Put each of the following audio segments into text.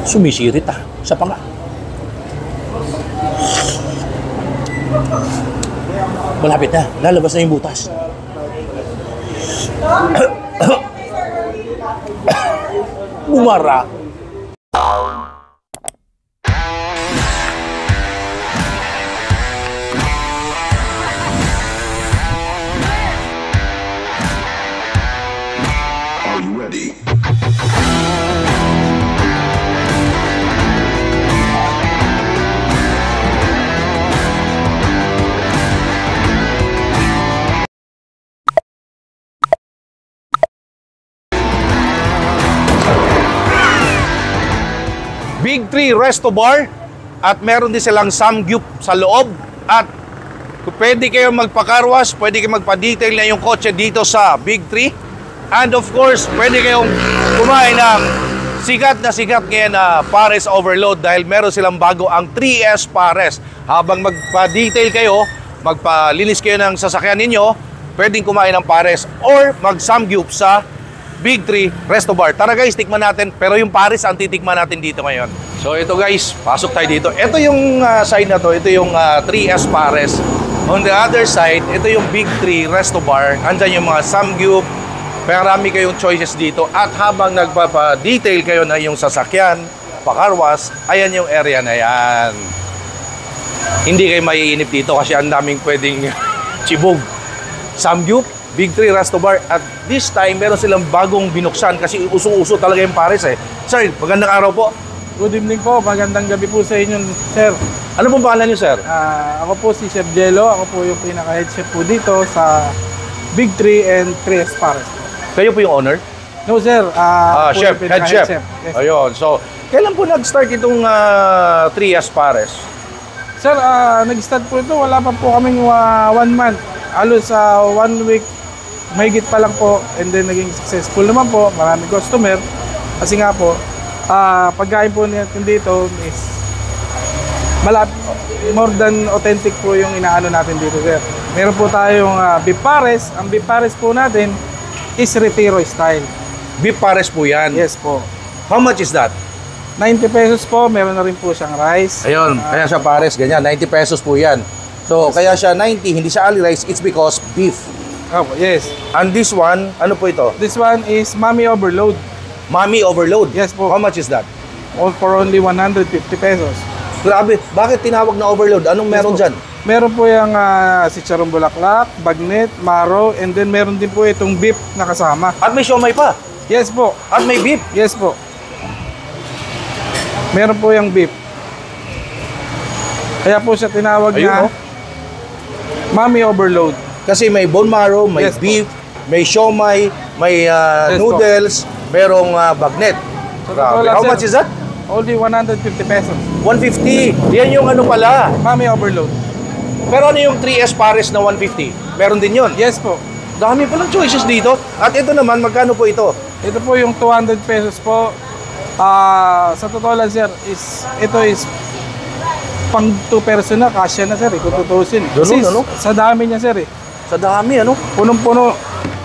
Sumisirit ah. Sa panga. Malapit na. Lalabas na yung butas. Bumara. Are you ready? Big Tree Resto Bar at meron din silang samgyup sa loob at kung pwede kayong magpakarwas, pwede kayong magpa-detail na yung kotse dito sa Big Tree and of course, pwede kayong kumain ng sikat ngayon na Pares Overload dahil meron silang bago ang 3S Pares. Habang magpa-detail kayo, magpalinis kayo ng sasakyan ninyo, pwedeng kumain ng Pares or mag-samgyup sa Big Tree Resto Bar. Tara guys, tikman natin. Pero yung Pares ang titikman natin dito ngayon. So ito guys, pasok tayo dito. Ito yung side na to. Ito yung 3S Pares. On the other side, ito yung Big Tree Resto Bar. Andyan yung mga samgyup. Marami kayong choices dito. At habang nagpapa-detail kayo na yung sasakyan, pakarwas, ayan yung area na yan. Hindi kayo maiinip dito kasi ang daming pwedeng chibog. Samgyup, Big Tree Resto Bar. At this time, meron silang bagong binuksan kasi uso-uso talaga yung Pares eh. Sir, magandang araw po. Good evening po. Magandang gabi po sa inyo, sir. Ano pong pangalan niyo, sir? Ako po si Chef Jello. Ako po yung pinaka-head chef po dito sa Big Tree and 3S Pares. Kayo po yung owner? No, sir. Chef, head chef. Yes. Ayun. So, kailan po nag-start itong 3S Pares? Sir, nag-start po ito. Wala pa po kaming 1 month. Halos 1 week. Mahigit pa lang po. And then, naging successful naman po. Maraming customer. Kasi nga po, pagkain po natin dito is more than authentic po yung inaano natin dito, sir. Meron po tayong beef pares. Ang beef pares po natin is Retiro style. Beef Pares po yan? Yes po. How much is that? 90 pesos po. Meron na rin po siyang rice. Ayun, kaya siya Pares, ganyan. 90 pesos po yan. So, kaya siya 90, hindi siya ali rice. It's because beef. Oh, yes. And this one, ano po ito? This one is Mommy Overload. Mommy Overload? Yes po. How much is that? All for only 150 pesos. Grabe, bakit tinawag na overload? Anong meron dyan? Meron po yung sicharong bulaklak, bagnet, maro, and then meron din po itong beef na kasama. At may siomay pa? Yes po. At may beef? Yes po. Meron po yung beef. Kaya po siya tinawag na Mommy Overload. Kasi may bone marrow, may beef, may siomay, may noodles, merong bagnet. So, Grabe. How much is that? Only 150 pesos. 150. Yan yung ano pala. Mommy Overload. Pero ano yung 3S Pares na 150? Meron din yun? Yes po. Dami palang choices dito. At ito naman, magkano po ito? Ito po yung 200 pesos po. Sa totoo lang, sir, ito is pang 2 person na, kasya na, sir, kung tutusin. Ganun, ano? Sa dami niya, sir, eh. Sa dami, ano? Punong-puno.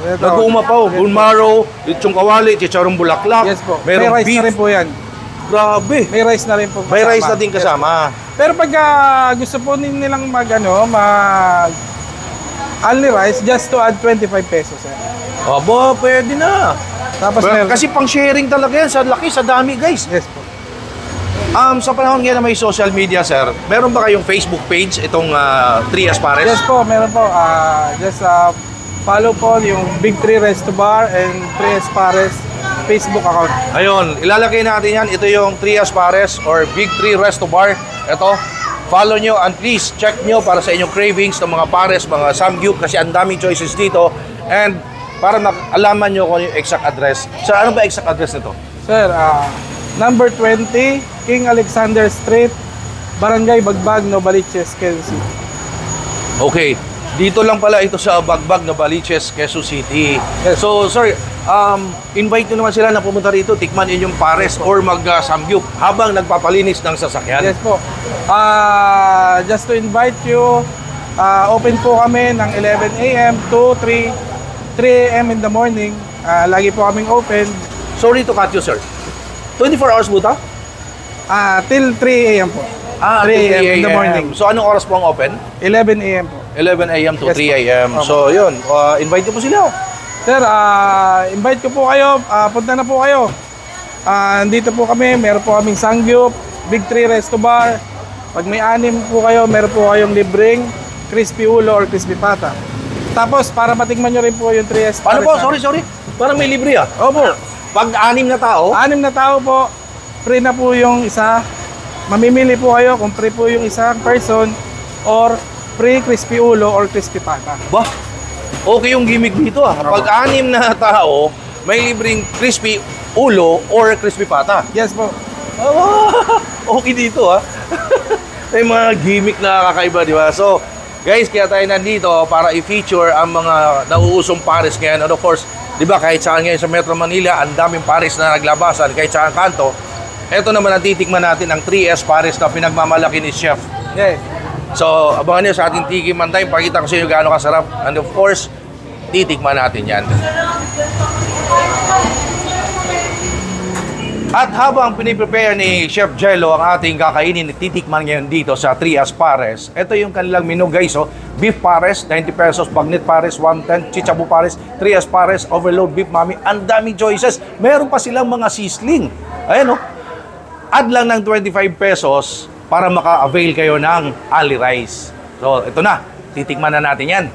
Nag-uumapaw, bone marrow, lechong kawali, chicharong bulaklak. Yes po. Merong May rice beef. na rin po yan. Grabe. May rice na rin po kasama. May rice na din kasama. Pero pag gusto po nilang mag only rice, just to add 25 pesos, sir. Aba, pwede na. Tapos meron. Kasi pang sharing talaga yan. Sa laki, sa dami, guys. Yes po. Sa panahon ngayon na may social media, sir, meron ba kayong Facebook page itong 3S Pares? Yes po, meron po. Just follow po yung Big Tree Resto Bar and 3S Pares Facebook account. Ayun, ilalagay natin yan. Ito yung 3S Pares or Big Tree Resto Bar. Ito, follow nyo and please check nyo para sa inyong cravings ng mga pares, mga samgyup kasi ang daming choices dito. And para alaman nyo kung yung exact address. Sir, ano ba exact address nito? Sir, number 20, King Alexander Street, Barangay Bagbag, Novaliches, Quezon City. Okay, dito lang pala ito sa Bagbag, Novaliches, Quezon City. Yes. So, sir, invite nyo naman sila na pumunta rito, tikman inyong pares or mag-samgyup habang nagpapalinis ng sasakyan. Yes po. Just to invite you, open po kami ng 11 a.m. to 3 a.m. in the morning. Lagi po kaming open. Sorry to cut you, sir. 24 hours po ito? Till 3 a.m. po. 3 a.m. in the morning. So, anong oras po ang open? 11 a.m. po. 11 a.m. to Yes, 3 a.m. po. So, yun. Invite ko po sila. Sir, invite ko po kayo. Punta na po kayo. Dito po kami. Meron po kaming Sangyup, Big 3 Resto Bar. Pag may 6 po kayo, meron po kayong libreng crispy ulo or crispy pata. Tapos, para matikman nyo rin po yung 3S. Paano po? Sorry. Parang may libre ah. Opo. Pag 6 na tao, 6 na tao po, free na po yung isa. Mamimili po kayo kung free po yung isang person or free crispy ulo or crispy pata. bah, okay yung gimmick dito ah. Pag 6 na tao, may libreng crispy ulo or crispy pata. Yes po. Okay dito ah. May mga gimmick na kakaiba, di ba? So, guys, kaya tayo nandito para i-feature ang mga nauusong pares ngayon. And of course, di ba, kahit saan ngayon sa Metro Manila, ang daming pares na naglabasan, kahit saan kanto. Ito naman ang titikman natin, ang 3S pares na pinagmamalaki ni Chef. Yes. So, abangan nyo sa ating tikiman time. Pakita ko sa inyo gaano kasarap. And of course, titikman natin yan. At habang piniprepare ni Chef Jello ang ating kakainin at titikman ngayon dito sa 3S Pares, ito yung kanilang menu guys. Oh. Beef Pares, 90 pesos. Bagnet Pares, 110. Chichabu Pares, 3S Pares. Overload Beef Mami. Ang daming choices. Meron pa silang mga sizzling. Ayan o. Add lang ng 25 pesos para maka-avail kayo ng Ali Rice. So, ito na. Titikman na natin yan.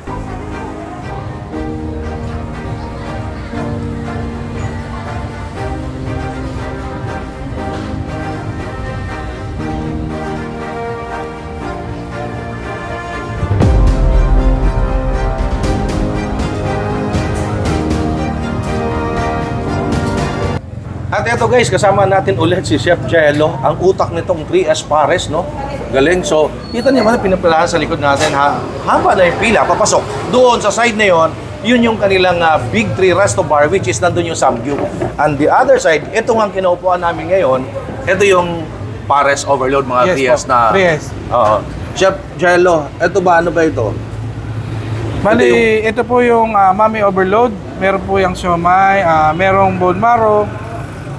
At eto guys, kasama natin ulit si Chef Jello, ang utak nitong 3S Pares, no? Galing. So, kita niyo naman pinapilahan sa likod natin, haba na yung pila, papasok. Doon sa side na yon, yun yung kanilang Big 3 Resto Bar, which is nandun yung Samgyup. And the other side, ito nga kinaupuan namin ngayon, ito yung Pares Overload, mga 3S na... 3S. Chef Jello, ito ba, ano ba ito? Bali, ito po yung Mami Overload. Meron po yung siomay, merong bone marrow,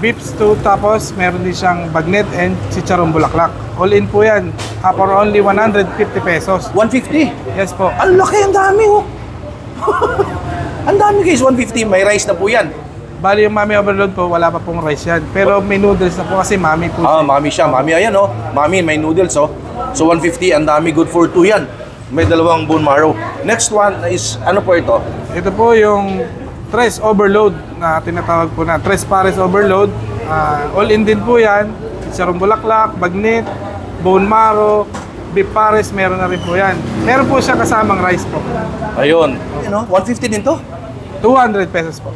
beef stew, tapos meron din siyang bagnet and chicharong bulaklak. All in po yan. For only 150 pesos. 150? Yes po. Ang laki, ang dami oh. Ang dami guys, 150. May rice na po yan. Bali yung Mami Overload po, wala pa pong rice yan. Pero may noodles na po kasi Mami po. Mami siya. Mami, ayan oh. Mami, may noodles oh. So 150, ang dami, good for 2 yan. May dalawang bone marrow. Next one is, ano po ito? Ito po yung Tres Overload na tinatawag po na Tres Pares Overload. All in din po yan. Chicharong bulaklak, bagnet, bone marrow, beef pares, meron na rin po yan. Meron po siya kasamang rice po. Ayun. Ayun oh, 150 din to? 200 pesos po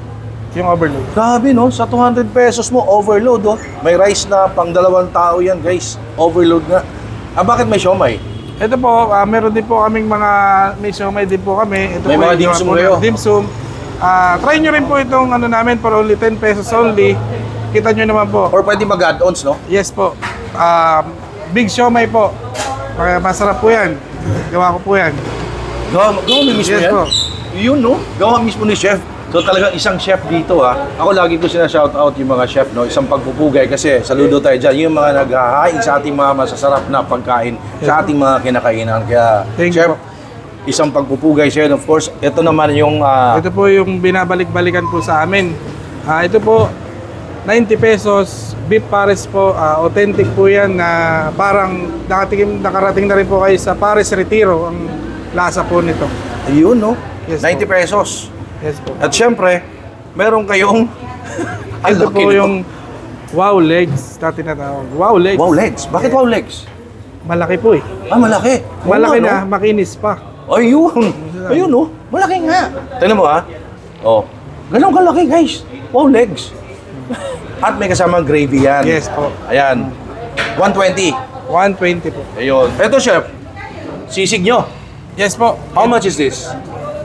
yung overload. Grabe no, sa 200 pesos mo, overload oh. May rice na pang 2 tao yan guys. Overload nga. Bakit may siomay? Ito po, meron din po kaming mga, may siomay din po kami. Ito may po mga dim sum kayo? Dim sum. Try nyo rin po itong ano namin for only 10 pesos only. Kita nyo naman po. Or pwede mag-add-ons, no? Yes po. Big siomay po. Masarap po yan. Gawa ko po yan. Gawa mo mismo Yes yan? po. Yun, no? Gawa mismo ni chef. So talagang isang chef dito ha. Ako lagi ko sina-shout out yung mga chef, no? Isang pagpupugay kasi saludo tayo dyan. Yung mga naghahain sa ating mga masasarap na pagkain, sa ating mga kinakainan. Kaya, Thank chef, you po. isang pagpupugay siya. And of course, ito naman yung... Ito po yung binabalik-balikan po sa amin. Ito po, 90 pesos, beef pares po. Authentic po yan na parang nakarating na rin po kayo sa Pares Retiro. Ang lasa po nito. Ayun, no? Yes 90 po. pesos. Yes po. At syempre, meron kayong... Ito po yung wow legs na tinatawag. Wow legs. Wow legs. Bakit wow legs? Malaki po eh. Malaki. Malaki Oo, na, no? makinis pa. Ayun. Ayun, no? Malaki nga. Tignan mo, ha? Oh. Ganun kalaki, guys. Wow legs. At may kasamang gravy yan. Yes po. Ayan. 120. 120 po. Ayun. Ito, chef. Sisig nyo. Yes po. How much is this?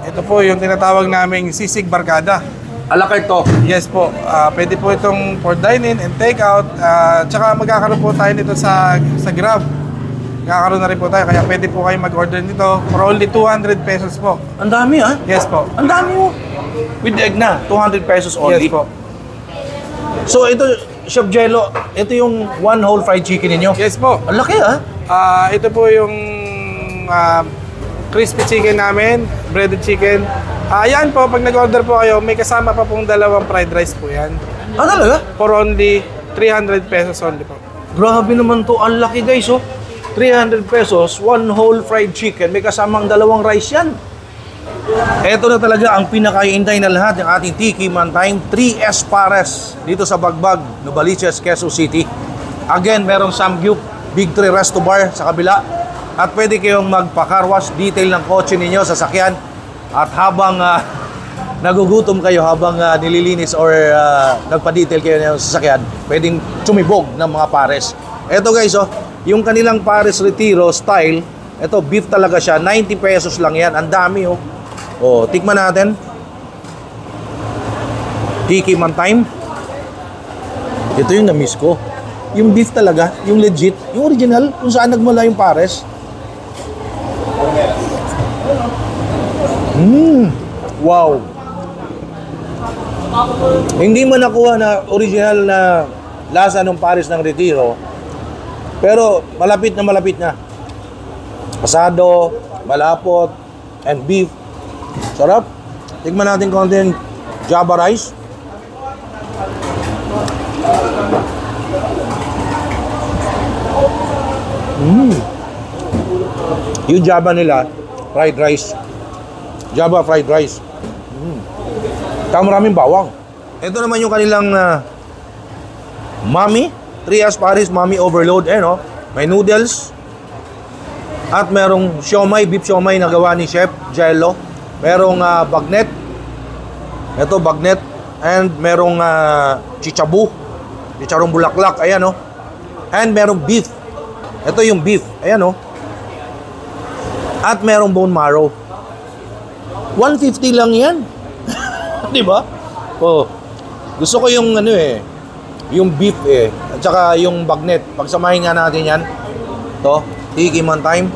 Ito po yung tinatawag naming sisig barkada. Alakay to. Yes po. Pwede po itong for dine-in and take-out. Tsaka magkakaroon po tayo nito sa Grab. Magkakaroon na rin po tayo. Kaya pwede po kayo mag-order nito for only 200 pesos po. Ang dami, ha? Yes po. Ang dami mo. With egg na. 200 pesos only. Yes po. So, ito, Chef Jello, ito yung one whole fried chicken ninyo. Yes po. Ang laki ah. Ito po yung crispy chicken namin, breaded chicken. Yan po, pag nag-order po kayo, may kasama pa pong dalawang fried rice po yan. Talaga? For only 300 pesos only po. Grabe naman to. Ang laki guys, oh. 300 pesos, one whole fried chicken. May kasamang dalawang rice yan. Ito na talaga ang pinakaihintay na lahat ng ating Tiki Man Time, 3S Pares dito sa Bagbag, Novaliches, Quezon City. Again, merong Samgyup, Big 3 Resto Bar sa kabila. At pwede kayong magpa-car wash, detail ng kotse ninyo, sasakyan. At habang nagugutom kayo, habang nililinis or nagpa-detail kayo ng sasakyan, pwedeng sumibog ng mga pares. Ito guys, oh, yung kanilang Pares Retiro style, ito beef talaga siya, 90 pesos lang yan. Ang dami oh. Oh, tikman natin. Tiki Man Time. Ito yung na-miss ko. Yung beef talaga, yung legit, yung original, kung saan nagmula yung pares. Wow. Hindi man nakuha na original na lasa ng pares ng Retiro, pero malapit na. Asado, malapot, and beef. Sarap. Tignan natin konti Java rice. Yung Java nila, fried rice. Java fried rice. Saka maraming bawang. Ito naman yung kanilang Mami. 3S Paris Mami Overload. No? May noodles. At merong siomay, beef siomay na gawa ni Chef Jello. Merong bagnet. Ito bagnet. And merong chichabu. Chicharong bulaklak. Ayan o. And merong beef. Ito yung beef. Ayan o. At merong bone marrow. 150 lang yan. Di ba? Oh. Gusto ko yung yung beef at saka yung bagnet. Pagsamahin nga natin yan. To, Tiki Man Time.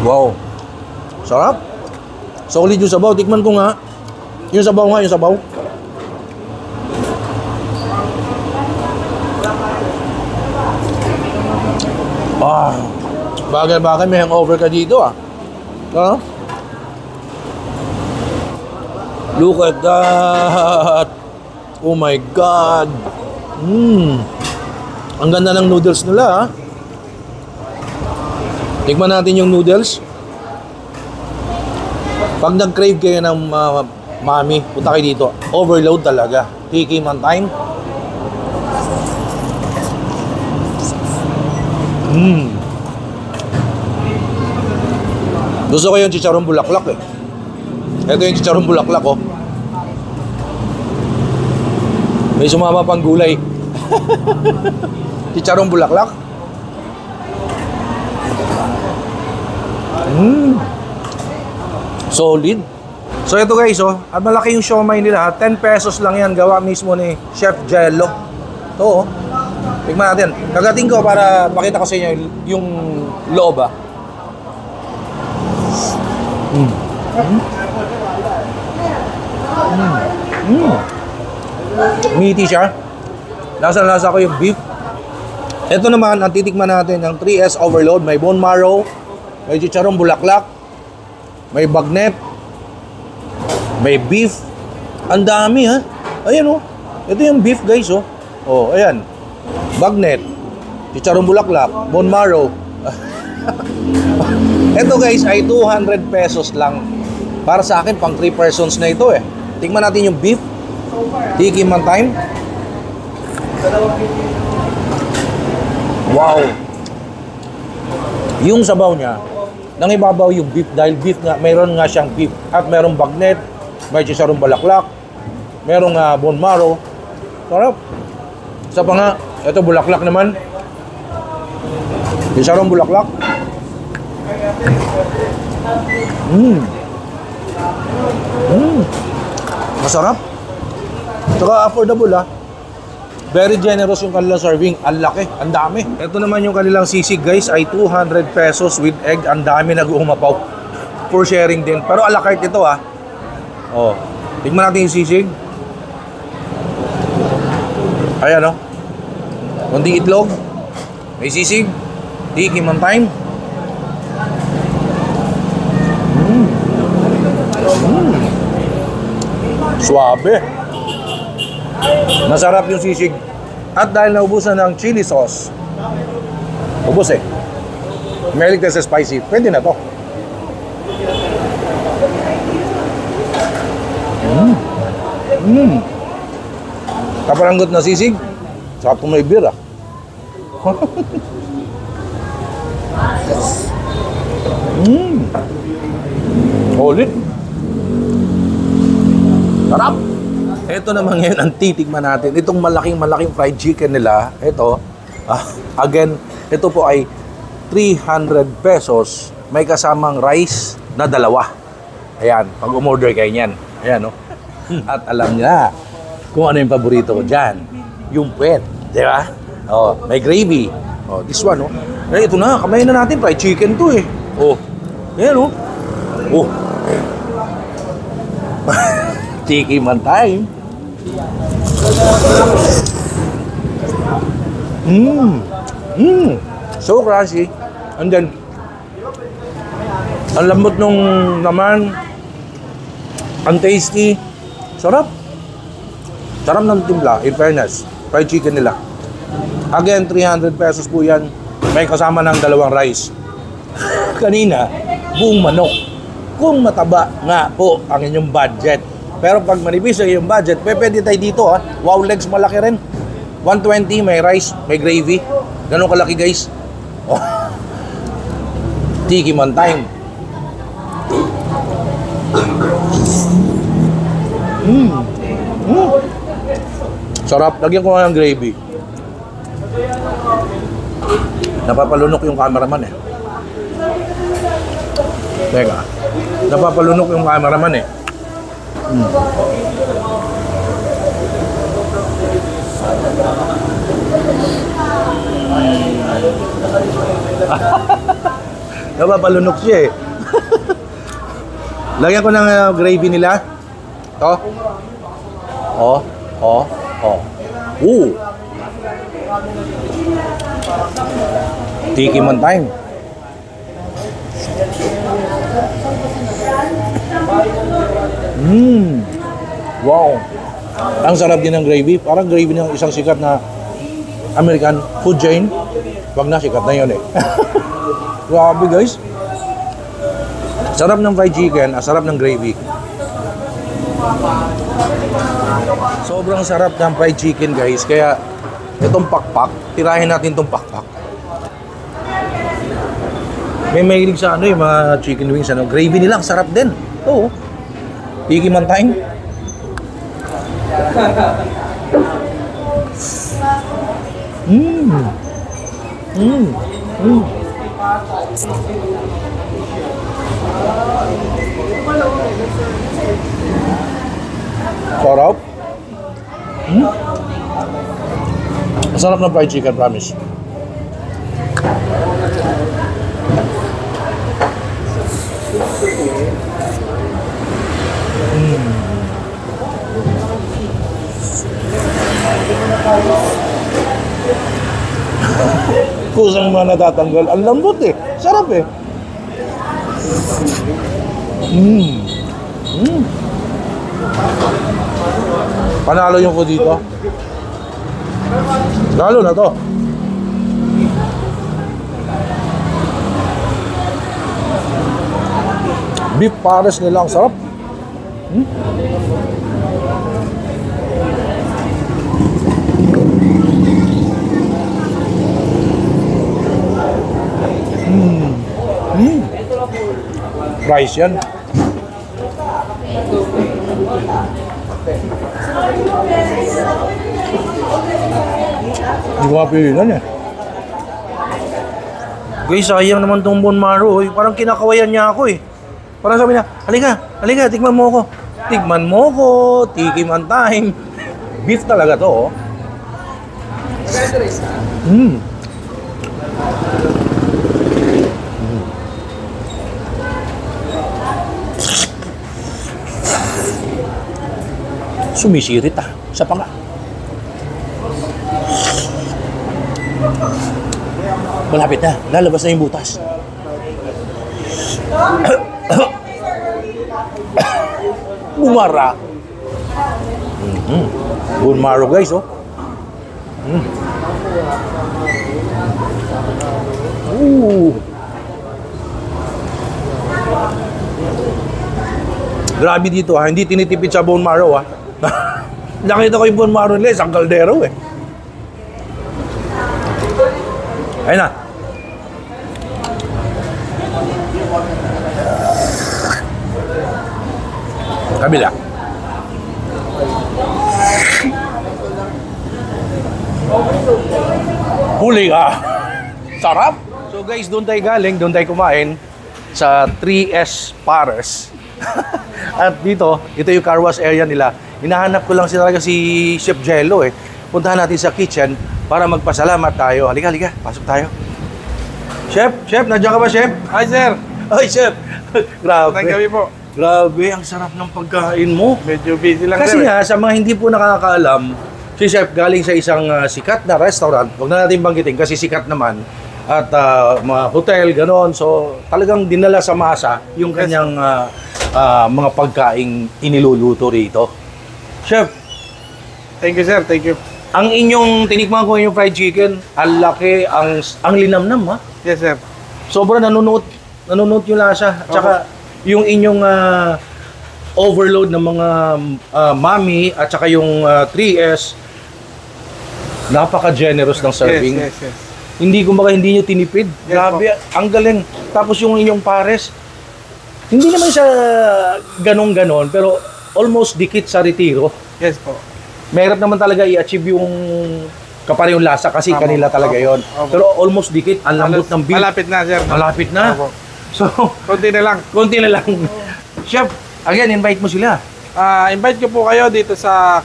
Wow. Sarap. Solid yung sabaw. Tikman ko nga. Yung sabaw nga, yung sabaw. Bagay-bagay, may hangover ka dito Look at that. Oh my God. Ang ganda ng noodles nila Tikman natin yung noodles. Pag nag-crave kayo ng Mami, punta kayo dito. Overload talaga. Tiki Man Time. Gusto ko yung chicharong bulaklak Ito yung chicharong bulaklak May sumama pang gulay. Chicharong bulaklak. Solid. So ito guys at malaki yung siomay nila 10 pesos lang yan, gawa mismo ni Chef Jello. Ito tignan natin. Kagating ko para pakita ko sa inyo yung loob Meaty siya. Lasa-lasa ko yung beef. Ito naman, ang titikman natin ng 3S Overload. May bone marrow, may chicharong bulaklak, may bagnet, may beef. Ang dami Ayan Ito yung beef guys ayan. Bagnet, chicharong bulaklak, bone marrow. Ito guys ay 200 pesos lang. Para sa akin, pang 3 persons na ito Tingnan natin yung beef. Tiki Man Time. Wow. Yung sabaw niya, nangibabaw yung beef dahil beef nga, mayroon nga siyang beef. At mayroong bagnet, may chicharong bulaklak, mayroong bone marrow. Sarap. Isa pa nga, ito bulaklak naman. Chicharong bulaklak. Masarap. Saka affordable Very generous yung kanilang serving. Ang laki, ang dami. Ito naman yung kanilang sisig guys ay 200 pesos with egg. Ang dami nag-uumapaw. For sharing din. Pero a la carte ito Tignan natin yung sisig. Ayan, no? Kunting itlog. May sisig. Tiki man time. Suabe. Masarap yung sisig. At dahil naubusan ng chili sauce, ubos eh. Mahilig tayo sa spicy. Pwede na to. Kaparanggot na sisig. Sarap kung may beer ah. Ulit. Sarap. Ito naman ngayon ang titikman natin. Itong malaking fried chicken nila. Ito. Again, ito po ay 300 pesos. May kasamang rice na 2. Ayan, pag umorder kayo niyan. Ayan, no? At alam niya kung ano yung paborito ko dyan. Yung puwet. Di ba? Oh, may gravy. Oh, this one, no? Eh, ito na, kamayin na natin. Fried chicken to eh. Oh, ayan, no? Oh. Tiki man time. So crunchy. And then, ang lambot nung naman. Ang tasty. Sarap. Sarap ng timpla, in fairness. Fried chicken nila. Again, 300 pesos po yan. May kasama ng 2 rice. Kanina, buong manok. Kung mataba nga po ang inyong budget. Pero pag manipis ang inyong budget, pwede tayo dito ha. Wow legs malaki rin. 120, may rice, may gravy. Ganun kalaki guys. Oh. Tiki man time. Sarap. Lagyan ko nga ng gravy. Napapalunok yung cameraman eh. Teka. Napapalunok yung cameraman eh. Napapalunok siya eh. Lagyan ko ng gravy nila. Ito. Tiki man time. Wow. Ang sarap din ng gravy. Parang gravy ng isang sikat na American food chain. Wag na, sikat na yun eh. Grabe guys. Sarap ng fried chicken, sarap ng gravy. Sobrang sarap ng fried chicken guys. Kaya itong pakpak, tirahin natin itong pakpak. May mahilig sa ano yung mga chicken wings, ano, gravy nila, ang sarap din. Oo. Tiki man time. Sarap. Masarap ng fried chicken, promise. Kusang mga natatanggal. Ang lambot eh. Sarap eh. Panalo yung ko dito. Lalo na to. Beef pares nila, ang sarap. Rice yan. Hindi ko mapilinan eh. Guys, sayang naman tong bone marrow. Parang kinakawayan niya ako eh. Parang sabi niya, halika, tikman mo ako. Tikman mo ako, tiki man time. Beef talaga to, oh. Sumisirit ah, sa panga. Malapit na. Lalabas na yung butas. Bumara. Bone marrow guys, oh. Grabe dito ha, hindi tinitipid sa bone marrow ha. Nakita ko yung bone marrow nila, isang kaldero eh. Ayun na. Kabila. Huli ka. Sarap. So guys, doon tayo galing, doon tayo kumain sa 3S Pares. At dito, ito yung car wash area nila. Hinahanap ko lang talaga si Chef Jello eh. Puntahan natin sa kitchen para magpasalamat tayo. Halika, halika. Pasok tayo. Chef, nandiyan ka ba, Chef? Hi, sir. Ay, Chef. Grabe. Magandang gabi po. Grabe, ang sarap ng pagkain mo. Medyo busy lang, Kasi sir. nga, sa mga hindi po nakakaalam, si Chef galing sa isang sikat na restaurant. Huwag na natin banggitin kasi sikat naman. At mga hotel, gano'n. So, talagang dinala sa masa yung kanyang mga pagkaing iniluluto rito. Chef, Thank you, sir. Thank you. ang inyong tinikman ko yung fried chicken, ang laki, ang linamnam ha. Yes, sir. Sobra nanonood yung lasa. At saka yung inyong overload ng mga mami at saka yung 3S, napaka-generous ng serving. Yes, yes, yes. Hindi kumbaga hindi nyo tinipid. Yes, Grabe, ang galing. Tapos yung inyong pares, hindi naman siya ganon-ganon, pero almost dikit sa retiro. Yes po. Mahirap naman talaga i-achieve yung kaparehong lasa kasi Opo, kanila talaga opo, yon. opo. Pero almost dikit, ang lambot ng beef. Malapit na, sir. Malapit na. Opo. So, Konti na lang. konti na lang. Chef, again, invite mo sila. Invite ko po kayo dito sa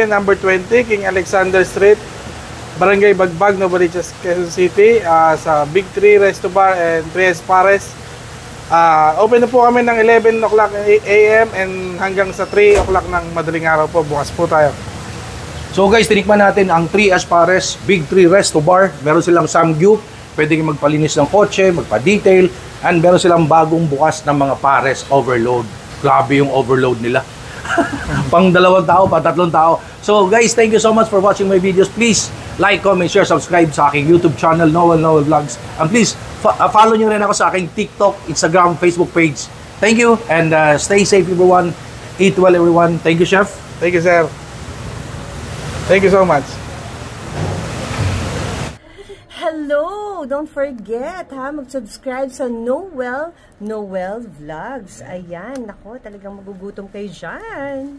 number 20, King Alexander Street, Barangay Bagbag, Novaliches, Quezon City, sa Big 3 Resto Bar and 3S Pares. Open na po kami ng 11 o'clock AM and hanggang sa 3 o'clock ng madaling araw po. Bukas po tayo. So guys, tinikman natin ang 3S Pares, Big 3 Resto Bar. Meron silang samgyup, pwede kang magpalinis ng kotse, magpa-detail, and meron silang bagong bukas ng mga Pares overload. Grabe yung overload nila. Pang 2 tao, pa 3 tao. So guys, thank you so much for watching my videos. Please like, comment, share, subscribe sa aking YouTube channel, Noel Vlogs. And please, follow nyo rin ako sa aking TikTok, Instagram, Facebook page. Thank you, and stay safe everyone. Eat well everyone. Thank you, Chef. Thank you, sir. Thank you so much. Hello! Don't forget ha, mag-subscribe sa Noel Vlogs. Ayan, nako, talagang magugutom kayo dyan.